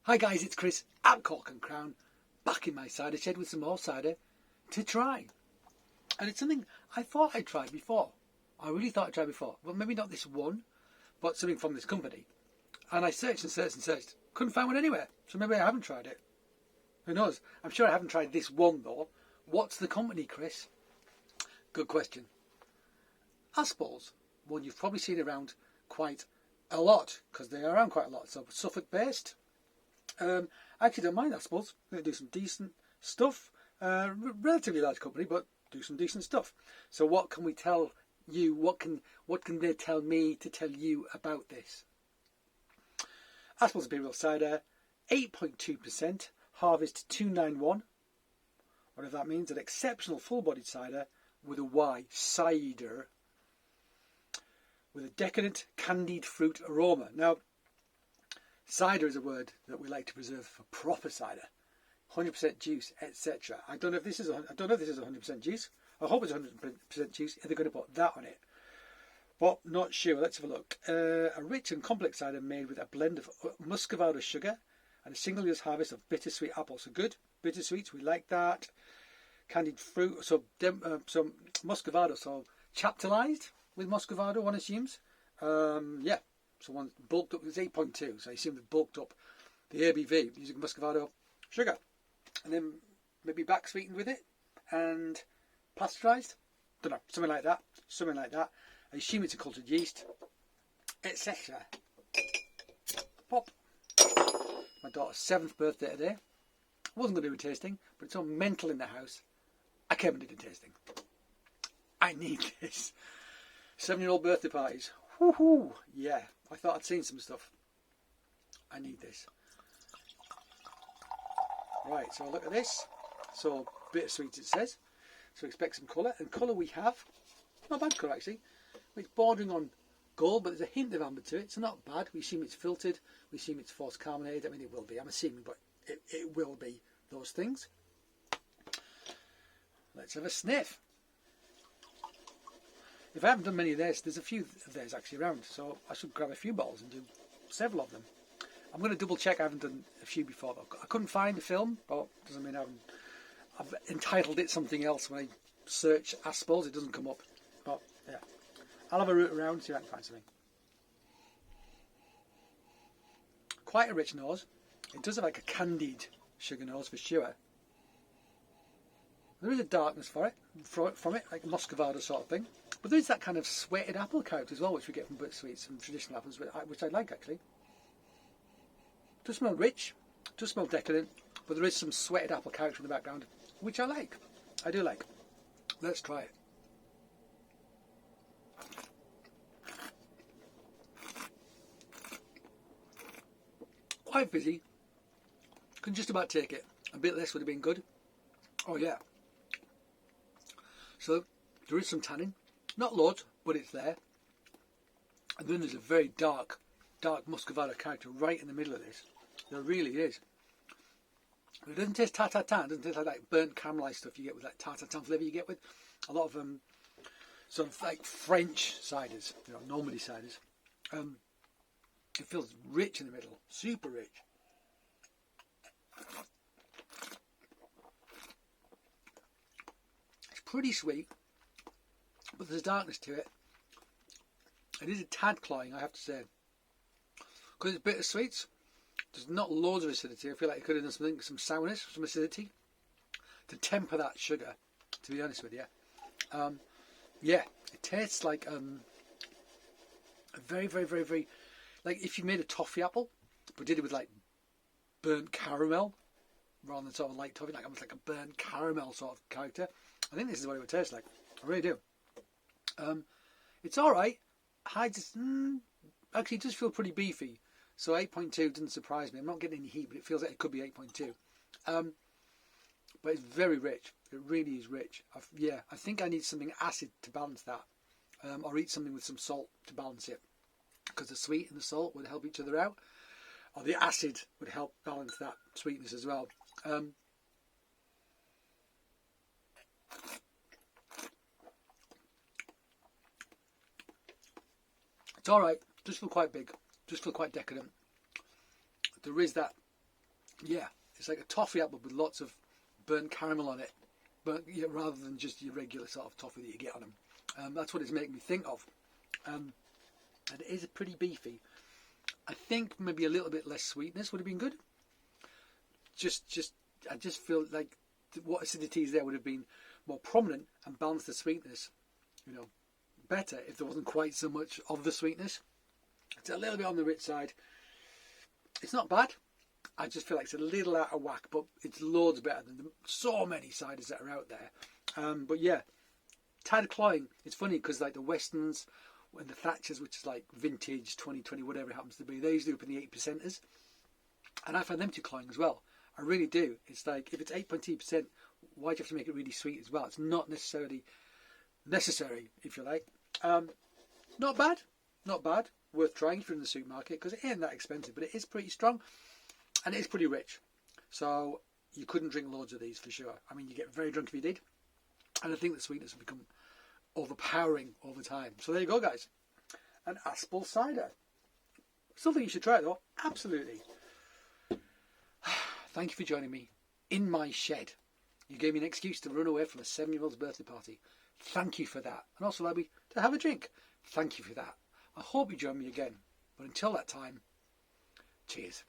Hi guys, it's Chris at Cork and Crown, back in my cider shed with some more cider to try. And it's something I thought I'd tried before. I really thought I'd tried before. Well, maybe not this one, but something from this company. And I searched and searched and searched. Couldn't find one anywhere. So maybe I haven't tried it. Who knows? I'm sure I haven't tried this one though. What's the company, Chris? Good question. Aspall's one you've probably seen around quite a lot, because they are around quite a lot. So Suffolk based. I actually don't mind Aspall's. They do some decent stuff. Relatively large company, but do some decent stuff. So what can we tell you? What can they tell me to tell you about this? Aspall's Imperial Cider, 8.2%, harvest 291. Whatever that means, an exceptional full-bodied cider with a Y, cider, with a decadent candied fruit aroma. Now, cider is a word that we like to preserve for proper cider, 100% juice, etc. I don't know if this is 100% juice. I hope it's 100% juice if they're going to put that on it, but not sure. Let's have a look. A rich and complex cider made with a blend of muscovado sugar and a single-use harvest of bittersweet apples. So good, bittersweets, we like that. Candied fruit, so some muscovado, so chaptalized with muscovado, one assumes. Yeah. So one bulked up, it's 8.2, so I assume they bulked up the ABV using muscovado sugar. And then maybe back sweetened with it and pasteurised. Don't know, something like that. I assume it's a cultured yeast, etc. Pop. My daughter's 7th birthday today. I wasn't going to do a tasting, but it's all mental in the house. I came and did a tasting. I need this. 7-year-old birthday parties. Woohoo! Yeah, I thought I'd seen some stuff. I need this. Right, so look at this. So bittersweet it says. So expect some colour. And colour we have, not bad colour actually. It's bordering on gold, but there's a hint of amber to it. So not bad. We assume it's filtered. We assume it's force carbonated. I mean, it will be. I'm assuming, but it will be those things. Let's have a sniff. If I haven't done many of theirs, there's a few of theirs actually around, so I should grab a few bottles and do several of them. I'm going to double check I haven't done a few before though. I couldn't find the film, but doesn't mean I've entitled it something else. When I search Aspall's, it doesn't come up. But yeah, I'll have a route around and see if I can find something. Quite a rich nose. It does have like a candied sugar nose for sure. There is a darkness from it, like a muscovado sort of thing. But there is that kind of sweated apple character as well, which we get from bittersweets and traditional apples, which I like actually. It does smell rich, it does smell decadent, but there is some sweated apple character in the background, which I like. I do like. Let's try it. Quite fizzy. Couldn't just about take it. A bit less would have been good. Oh yeah. So there is some tannin, not loads, but it's there. And then there's a very dark muscovado character right in the middle of this. There really is. It doesn't taste tartar-tan. It doesn't taste like that burnt caramelised stuff you get with that tartar-tan flavour you get with a lot of sort of like French ciders, you know, Normandy ciders. It feels rich in the middle, super rich. Pretty sweet, but there's darkness to it. It is a tad cloying, I have to say. Because it's bittersweets, there's not loads of acidity. I feel like it could have done something, some sourness, some acidity to temper that sugar, to be honest with you. Yeah, it tastes like a very, very, very, very, like if you made a toffee apple, but did it with like burnt caramel, rather than sort of light toffee, like almost like a burnt caramel sort of character. I think this is what it would taste like. I really do. It's alright. Actually, it does feel pretty beefy. So 8.2 doesn't surprise me. I'm not getting any heat, but it feels like it could be 8.2. But it's very rich. It really is rich. I think I need something acid to balance that. Or eat something with some salt to balance it. Because the sweet and the salt would help each other out. Or the acid would help balance that sweetness as well. It's alright, just feel quite big, just feel quite decadent. There is that Yeah, it's like a toffee apple with lots of burnt caramel on it, but yeah, rather than just your regular sort of toffee that you get on them. That's what it's making me think of. And it is pretty beefy. I think maybe a little bit less sweetness would have been good. I just feel like what acidity is there would have been more prominent and balanced the sweetness, better if there wasn't quite so much of the sweetness. It's a little bit on the rich side. It's not bad. I just feel like it's a little out of whack, but it's loads better than so many ciders that are out there. But yeah, Cider cloying, it's funny because like the Westerns and the Thatchers, which is like vintage 2020, whatever it happens to be, they usually up in the 8%ers. And I find them too cloying as well. I really do. It's like, if it's 8.2%, why do you have to make it really sweet as well? It's not necessarily necessary, if you like. Not bad. Not bad. Worth trying if you're in the supermarket, because it ain't that expensive, but it is pretty strong and it is pretty rich. So you couldn't drink loads of these for sure. I mean, you get very drunk if you did. And I think the sweetness will become overpowering over time. So there you go, guys. An Aspall cider. Something you should try, though. Absolutely. Thank you for joining me in my shed. You gave me an excuse to run away from a 7-year-old's birthday party. Thank you for that. And also allowed me to have a drink. Thank you for that. I hope you join me again. But until that time, cheers.